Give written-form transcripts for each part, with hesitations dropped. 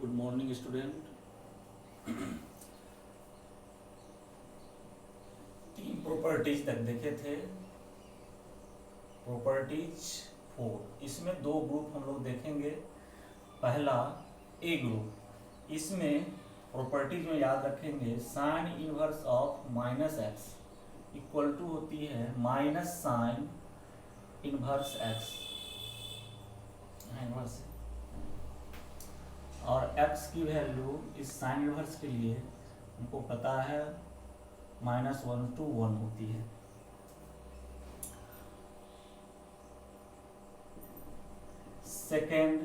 Good morning student. तीन properties तक देखे थे, प्रॉपर्टीज 4। इसमें दो ग्रुप हम लोग देखेंगे। पहला ए ग्रुप, इसमें प्रॉपर्टीज में याद रखेंगे sine inverse of minus x equal to होती है minus sine inverse x, inverse, और x की वैल्यू इस साइन इनवर्स के लिए हमको पता है -1 to 1 होती है। Second,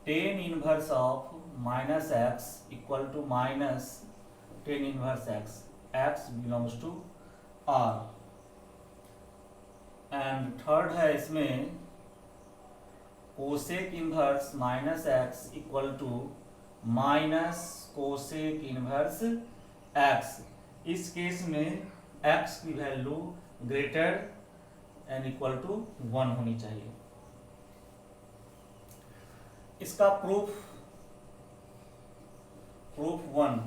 tan inverse of minus x equal to minus tan inverse x, x belongs to r। And third है इसमें cosec inverse minus x equal to minus cosec inverse x. इस केस में x की value greater and equal to 1 होनी चाहिए। इसका proof 1,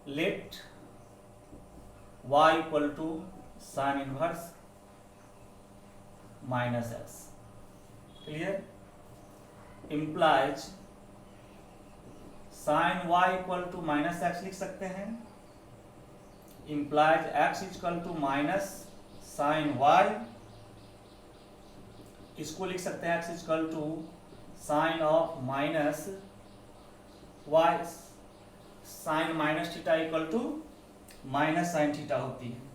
let y equal to sine inverse minus x, clear, implies sine y equal to minus x लिख सकते हैं, implies x equal to minus sine y, इसको लिख सकते हैं x equal to sine of minus y, sine minus theta equal to minus sine theta होती है।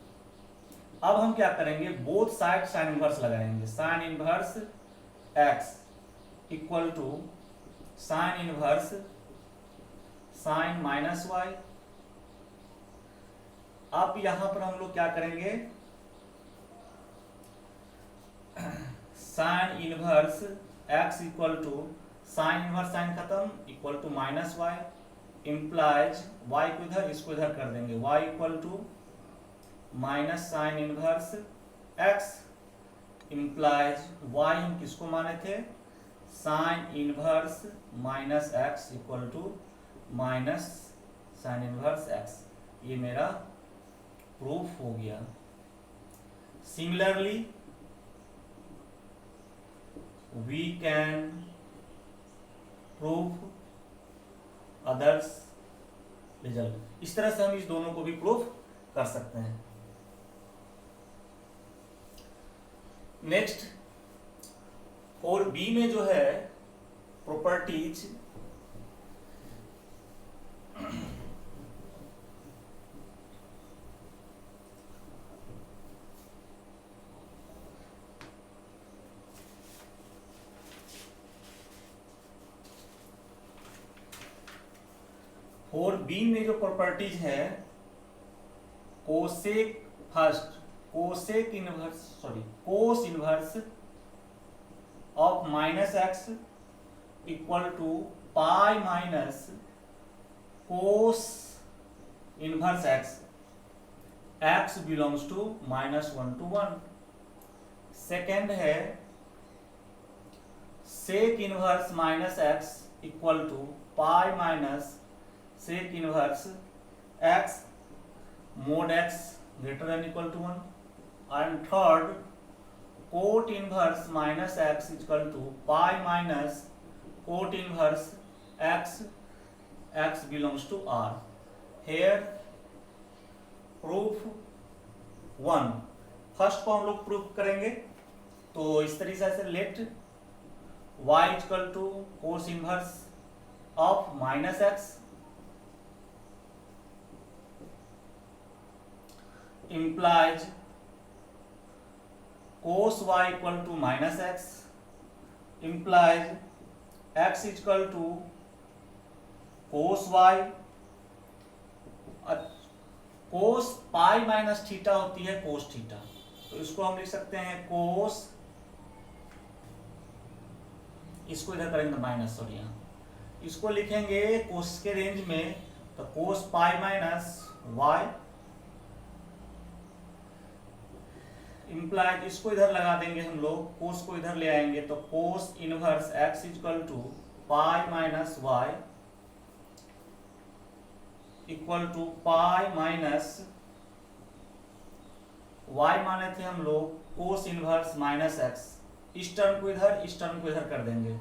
अब हम क्या करेंगे, बोथ साइड साइन इनवर्स लगाएंगे। Sine inverse x equal to sine inverse sine minus y। अब यहां पर हम लोग क्या करेंगे, sine inverse x equal to sine inverse sine खत्म equal to minus y, implies y को इधर, इसको इधर कर देंगे, y equal to minus sine inverse x, implies y हम किसको माने थे, sine inverse minus x equal to minus sine inverse x। ये मेरा प्रूफ हो गया। Similarly we can proof others result. इस तरह से हम इस दोनों को भी प्रूफ कर सकते हैं। नेक्स्ट, और बी में जो है प्रॉपर्टीज और बी में जो प्रॉपर्टीज है, cosec first, cosec inverse, sorry, cos inverse of minus x equal to pi minus cos inverse x, x belongs to -1 to 1। Second है sec inverse minus x equal to pi minus sec inverse x mod x greater than equal to 1। and third, cot inverse minus x equal to pi minus cot inverse x, x belongs to R। here proof 1, first को हम लोग proof करेंगे तो इस तरीके से, let y equal to cos inverse of minus x, implies cos y equal to minus x, implies x equal to cos y, cos pi minus theta होती है cos थीटा, तो इसको हम लिख सकते हैं cos, इसको इधर करेंगे माइनस, सॉरी यहाँ इसको लिखेंगे cos के रेंज में, तो cos pi minus y, implied इसको इधर लगा देंगे हम लोग, कोस को इधर ले आएंगे तो cos inverse x equal to pi minus y equal to pi minus y माने थे हम लोग कोस इनवर्स माइनस एक्स। इस टर्म को इधर, इस टर्म को इधर कर देंगे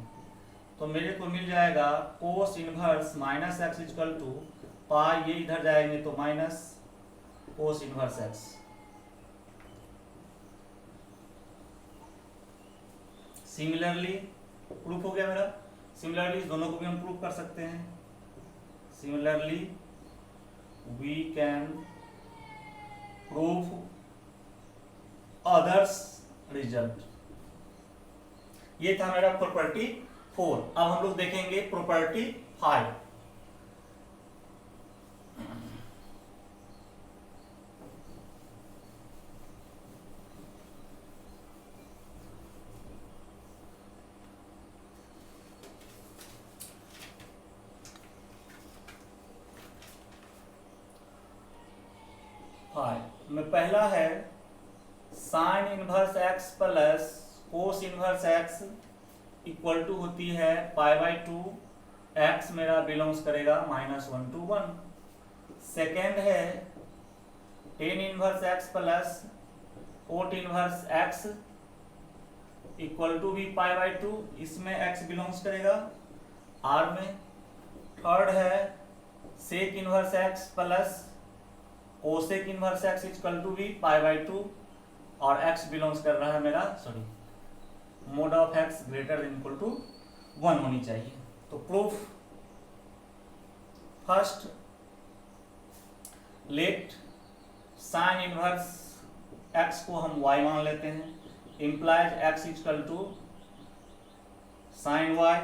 तो मेरे को मिल जाएगा cos inverse minus x equal to pi, ये इधर जाएंगे तो minus cos inverse x. Similarly proof हो गया मेरा। सिमिलरली दोनों को भी हम प्रूफ कर सकते हैं। Similarly we can proof others result. ये था मेरा प्रॉपर्टी 4। अब हम लोग देखेंगे प्रॉपर्टी 5। में पहला है sine inverse x plus cos inverse x equal to होती है π/2। एक्स मेरा बिलोंग्स करेगा -1 to 1। सेकेंड है ten inverse x plus cot inverse x equal to भी π/2, इसमें एक्स बिलोंग्स करेगा आर में। थर्ड है sec inverse x plus cosec inverse x equal to भी π/2 और एक्स बिलोंग्स कर रहा है मेरा mod of x greater than equal to 1 होनी चाहिए। तो proof first, let sine inverse x को हम y मान लेते हैं, implies x equal to sign y।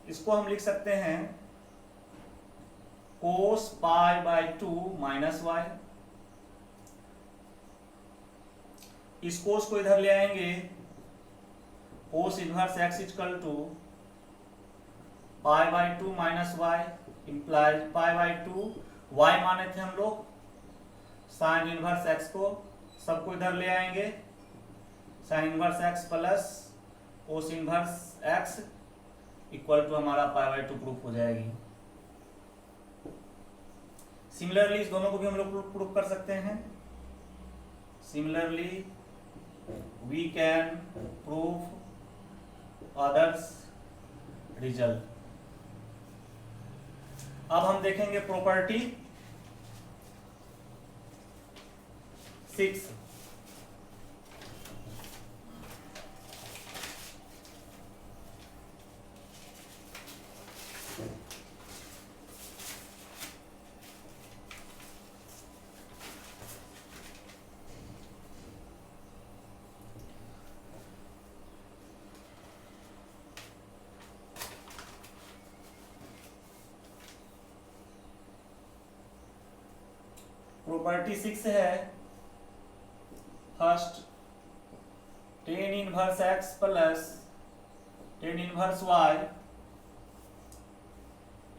इसको हम लिख सकते हैं कोस π/2 माइनस y। इस कोस को इधर ले आएंगे, cos inverse x equal to π/2 minus y implies π/2 y माने थे हम लोग साइन इनवर्स एक्स को, सबको इधर ले आएंगे, sine inverse x plus cos inverse x equal to हमारा π/2 प्रूफ हो जाएगी। सिमिलरली इस दोनों को भी हम लोग प्रूफ कर सकते हैं। Similarly we can proof others result. अब हम देखेंगे प्रॉपर्टी 6। प्रॉपर्टी 6 है first, tan inverse x plus tan inverse y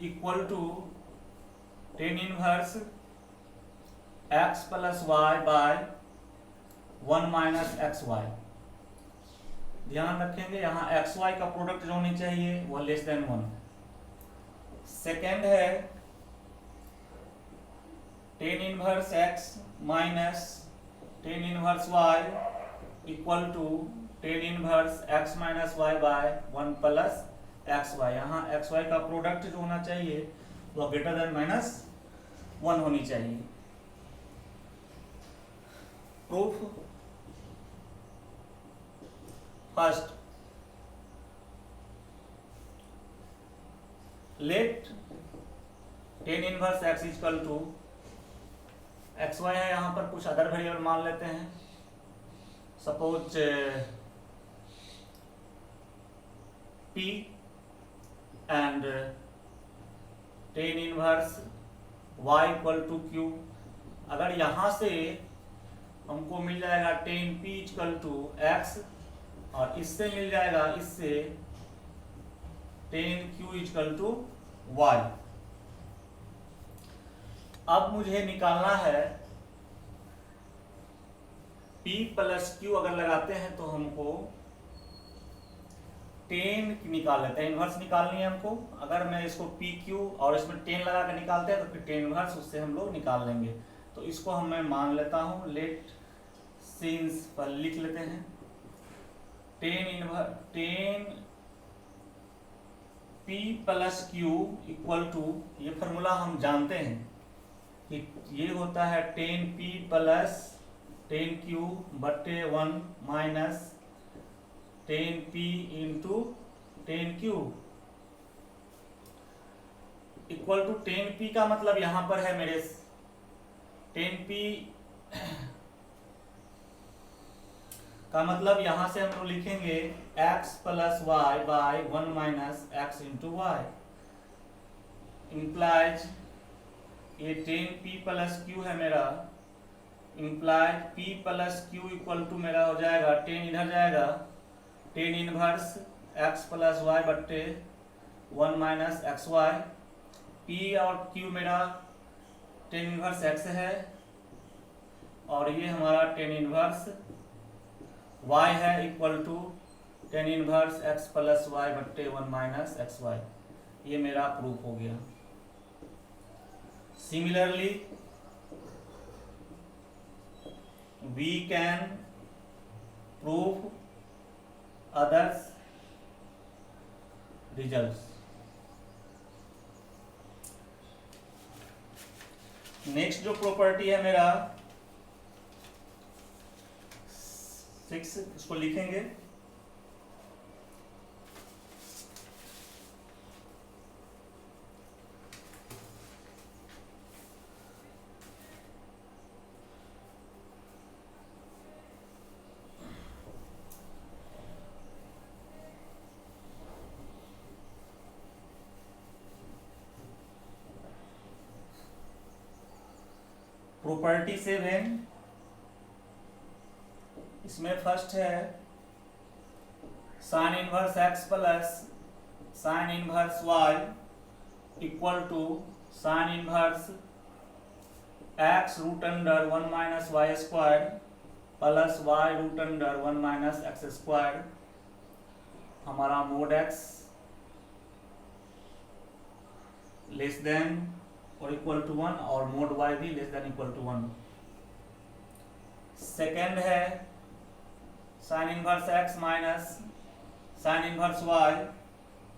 equal to tan inverse x plus y by 1 minus x y. ध्यान रखेंगे यहाँ एक्स वाई का प्रोडक्ट जो होनी चाहिए वह लेस देन 1। सेकेंड है ten inverse x minus tan inverse y equal to tan inverse x minus y by 1 plus x y. यहाँ एक्स वाई का प्रोडक्ट जो होना चाहिए वह ग्रेटर देन -1 होनी चाहिए। Proof first, let tan inverse x equal to x y है, यहाँ पर कुछ अदर वेरिएबल मान लेते हैं, suppose P and tan inverse y equal to Q। अगर यहाँ से हमको मिल जाएगा tan P equal to x और इससे मिल जाएगा इससे tan Q equal to y। अब मुझे निकालना है P प्लस Q। अगर लगाते हैं तो हमको टेन निकाल लेते हैं, इन्वर्स निकालनी है हमको। अगर मैं इसको पी क्यू और इसमें टेन लगा कर निकालते हैं तो फिर टेन इन्वर्स उससे हम लोग निकाल लेंगे। तो इसको हम मैं मान लेता हूँ, लेट सिंस पर लिख लेते हैं tan p plus q equal to, ये फॉर्मूला हम जानते हैं कि ये होता है tan p plus tan q बट्टे 1 minus tan p into tan q equal to tan p का मतलब यहां पर है मेरे टेन पी का मतलब यहां से हम लोग लिखेंगे x plus y by 1 minus x into y, implies ये टेन पी प्लस क्यू है मेरा, implies p plus q equal to मेरा हो जाएगा टेन इधर जाएगा tan inverse x plus y बट्टे 1 माइनस एक्स वाई, p और q मेरा टेन इनवर्स x है और ये हमारा टेन इनवर्स y है equal to tan inverse x plus y बट्टे 1 माइनस एक्स वाई। ये मेरा प्रूफ हो गया। Similarly we can prove others results. Next जो प्रॉपर्टी है मेरा 6, इसको लिखेंगे प्रॉपर्टी 7। इसमें फर्स्ट है sine inverse x plus sine inverse y equal to sine inverse x root under 1 minus y square plus y root under 1 minus x square. हमारा mod x less than और equal to 1 और mod y भी less than equal to 1। Second है sine inverse x minus sine inverse y,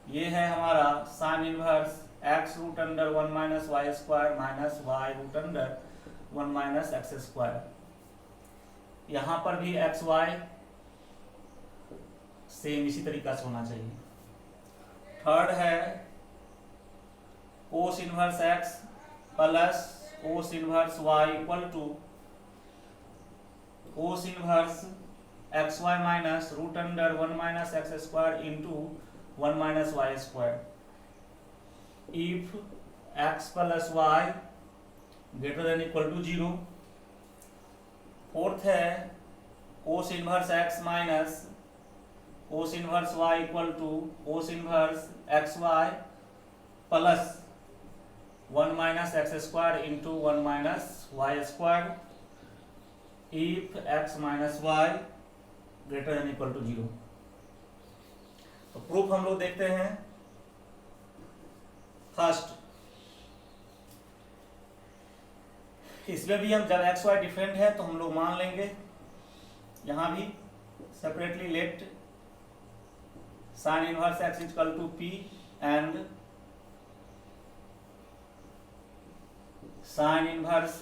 ये है हमारा sine inverse x root under 1 minus y square minus y root under 1 minus x square. यहां पर भी x Y same इसी तरीका से होना चाहिए। थर्ड है cos inverse x plus cos inverse y equal to cos inverse x y minus root under 1 minus x square into 1 minus y square if x plus y greater than equal to 0। Fourth है cos inverse x minus cos inverse y equal to cos inverse x y plus 1 minus x square into 1 minus y square if x minus y greater than equal to 0। तो proof हम लोग देखते हैं। First, इसमें भी हम जब x Y different है तो हम लोग मान लेंगे, यहां भी separately let sine inverse x equal to p and sine inverse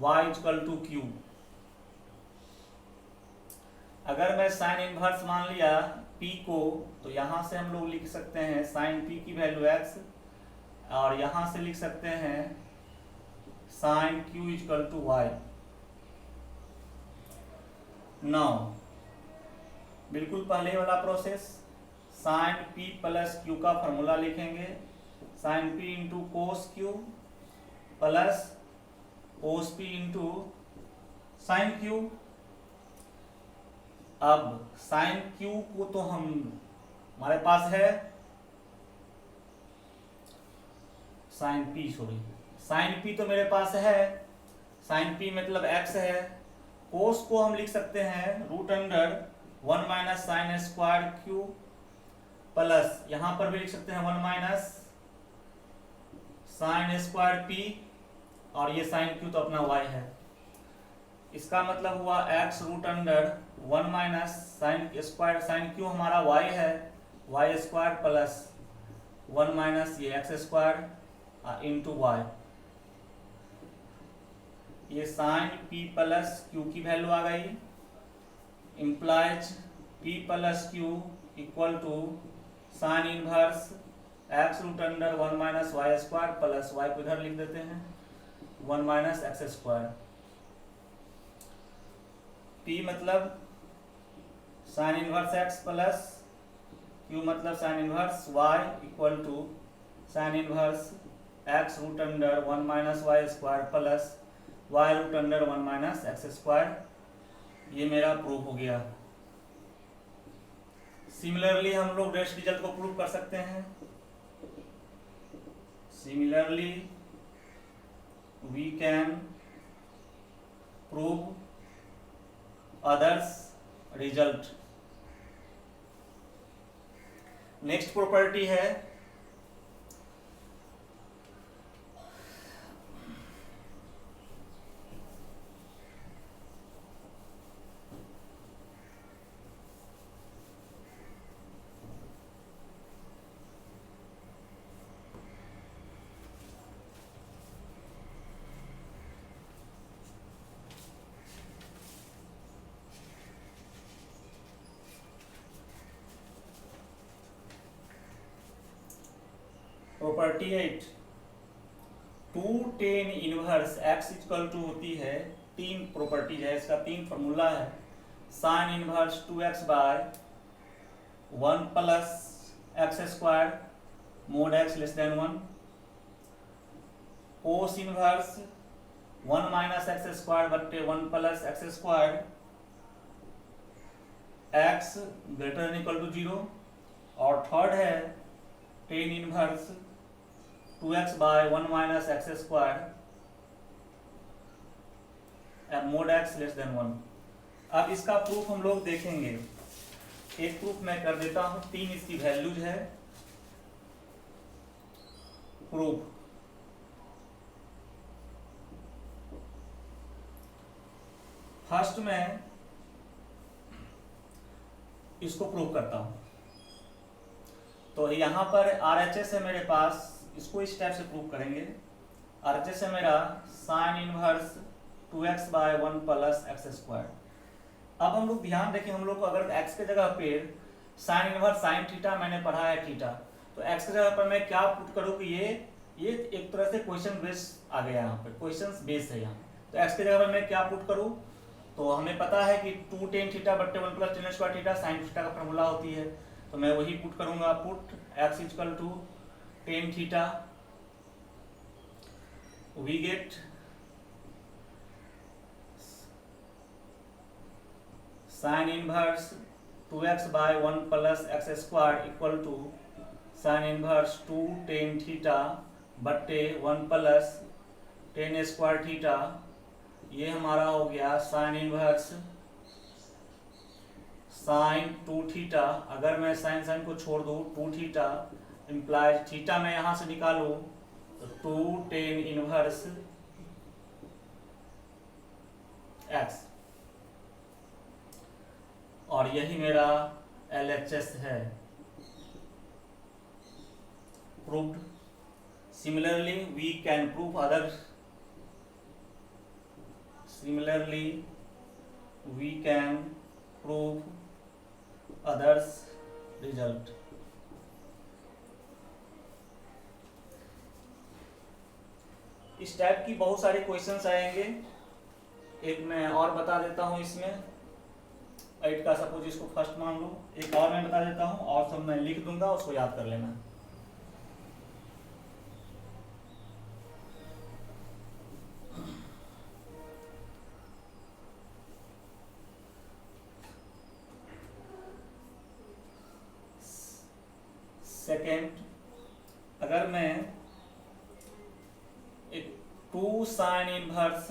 y equal to q. अगर मैं साइन इनवर्स मान लिया p को तो यहां से हम लोग लिख सकते हैं साइन p की वैल्यू x और यहां से लिख सकते हैं sine q equal to y। Now बिल्कुल पहले वाला process, sine p plus q का फॉर्मूला लिखेंगे sine p into cos q plus cos p into sine q। अब साइन q को तो हमारे पास है साइन p तो मेरे पास है, साइन p मतलब x है। कोस को हम लिख सकते हैं root under 1 minus sine square q plus यहां पर भी लिख सकते हैं 1 माइनस साइन स्क्वायर पी, और ये साइन क्यू तो अपना y है। इसका मतलब हुआ x root under 1 minus sine square, sine q हमारा y है, y स्क्वायर प्लस 1 माइनस ये एक्स स्क्वायर इंटू वाई। ये साइन p प्लस क्यू की वैल्यू आ गई, implies p plus q equal to sine inverse x root under 1 minus y square plus y को इधर लिख देते हैं 1 माइनस एक्स स्क्वायर। p मतलब sine inverse x plus q मतलब sine inverse y equal to sine inverse x root under 1 minus y square plus y root under 1 minus x square. ये मेरा proof हो गया। सिमिलरली हम लोग rest result को prove कर सकते हैं। Similarly we can prove others result. Next property है property 8, 2 ten inverse x equal to होती है, तीन प्रॉपर्टीज है, इसका तीन फॉर्मूला है। Sine inverse 2x by 1 plus x square mod x less than 1, cos inverse 1 minus x square बट्टे 1 plus x square x greater than equal to 0, और third है ten inverse 2x by 1 minus x square mod x less than 1। अब इसका proof हम लोग देखेंगे। एक proof मैं कर देता हूं, तीन इसकी वैल्यूज है। प्रूफ फर्स्ट में इसको प्रूव करता हूं। तो यहाँ पर RHS है मेरे पास, इसको इस टाइप से प्रूव करेंगे। RHS है मेरा sine inverse 2x by 1 plus x square. अब हम लोग ध्यान रखें, हम लोग को अगर x के जगह पे साइन इनवर्स साइन थीटा मैंने पढ़ा है थीटा, तो x की जगह पर मैं क्या पुट करूँ कि ये एक तरह से क्वेश्चन बेस आ गया, यहाँ पे क्वेश्चन बेस है यहाँ। तो x की जगह पर मैं क्या पुट करूँ, तो हमें पता है कि 2 टेन थीटा बट्टे 1 plus tan square theta sine theta का फॉर्मूला होती है, तो मैं वही पुट करूंगा। Put x equal to tan theta, we get sine inverse 2x by 1 plus x square equal to sine inverse 2 tan theta बट्टे 1 plus tan square theta. ये हमारा हो गया साइन इनवर्स साइन 2 थीटा। अगर मैं साइन साइन को छोड़ दूं 2 थीटा इम्प्लाइज थीटा मैं यहां से निकालूं तो 2 टेन इनवर्स x, और यही मेरा LHS है, proved. Similarly we can prove other, similarly we can prove others result। इस टाइप की बहुत सारे क्वेश्चंस आएंगे। एक मैं और बता देता हूं, इसमें 8 का सपोज इसको फर्स्ट मान लो, एक और मैं बता देता हूं, और सब मैं लिख दूंगा, उसको याद कर लेना। सेकेंड, अगर मैं एक 2 sine inverse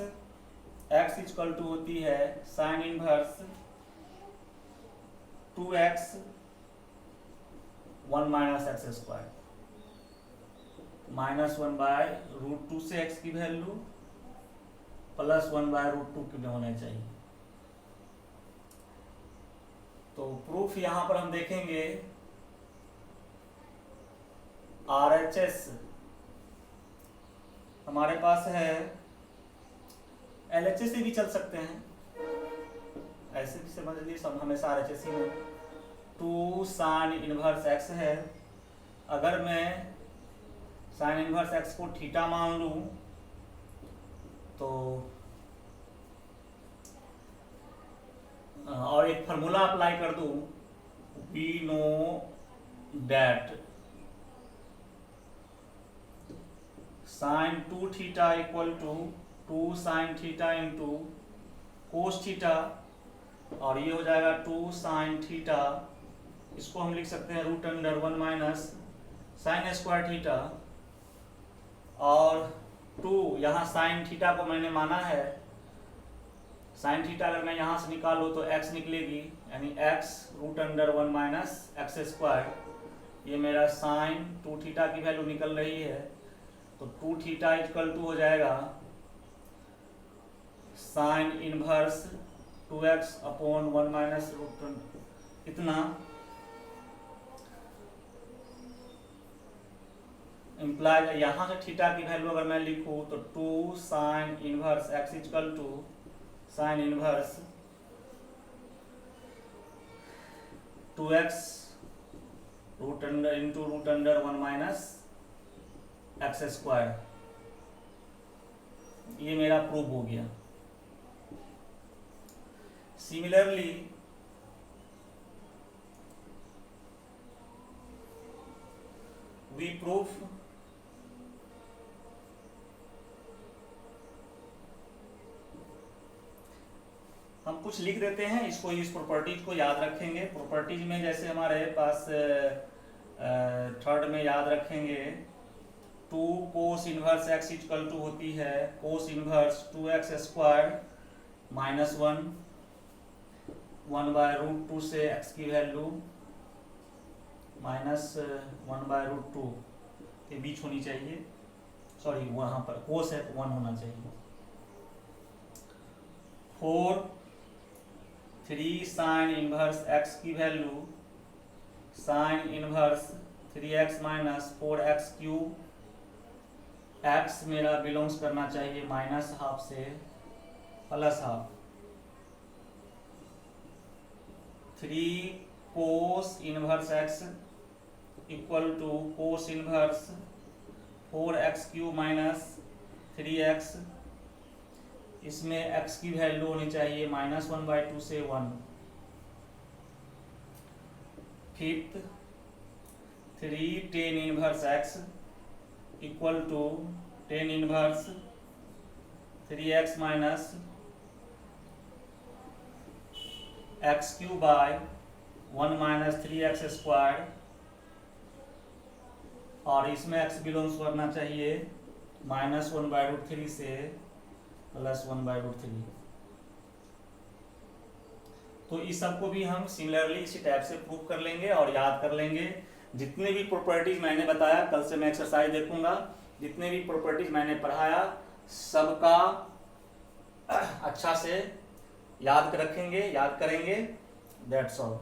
x equal to होती है sine inverse 2x 1 minus x square, -1/√2 से x की वैल्यू +1/√2 की होना चाहिए। तो प्रूफ यहां पर हम देखेंगे RHS हमारे पास है, LHS से भी चल सकते हैं, ऐसे भी समझ लीजिए, सब हमेशा RHS ही में 2 sin इनवर्स x है। अगर मैं sin इनवर्स x को थीटा मान लूं तो और एक फार्मूला अप्लाई कर दूं, we know that sin 2 theta equal to 2 sin theta into cos theta, और ये हो जाएगा 2 sin थीटा, इसको हम लिख सकते हैं √1 माइनस sin स्क्वायर थीटा, और 2 यहाँ sin थीटा को मैंने माना है, sin थीटा अगर मैं यहाँ से निकालूँ तो x निकलेगी, यानी x √1 माइनस एक्स स्क्वायर, ये मेरा sin 2 थीटा की वैल्यू निकल रही है। तो 2 थीटा इक्वल टू हो जाएगा sin inverse 2x upon 1 minus √1, इतना इम्प्लाई, यहाँ से थीटा की वैल्यू अगर मैं लिखूँ तो 2 sin inverse x equal to sin inverse 2x into √1 minus x square, ये मेरा प्रूफ हो गया। सिमिलरली वी प्रूफ हम कुछ लिख देते हैं, इसको, इस प्रॉपर्टीज को याद रखेंगे। प्रॉपर्टीज में जैसे हमारे पास थर्ड में याद रखेंगे 2 cos inverse x equal to होती है cos inverse 2x square minus 1/√2 से x की वैल्यू -1/√2 के बीच होनी चाहिए, सॉरी वहाँ पर कोस है 1 होना चाहिए। 4 3 sin इनवर्स x की value sin inverse 3x minus 4x cube, x मेरा बिलोंग्स करना चाहिए -½ से +½ 3 cos inverse x equal to cos inverse 4x cube minus 3x, इसमें x की वैल्यू होनी चाहिए -1/2 से 1। 5th 3 tan inverse x equal to tan inverse 3x minus x cube by 1 minus 3x square, और इसमें x बिलोंग्स करना चाहिए -1/√3 से +1/√3। तो इस सब को भी हम सिमिलरली इसी टाइप से प्रूव कर लेंगे और याद कर लेंगे। जितने भी प्रॉपर्टीज मैंने बताया, कल से मैं एक्सरसाइज देखूंगा, जितने भी प्रॉपर्टीज मैंने पढ़ाया सबका अच्छा से याद रखेंगे, याद करेंगे। That's all.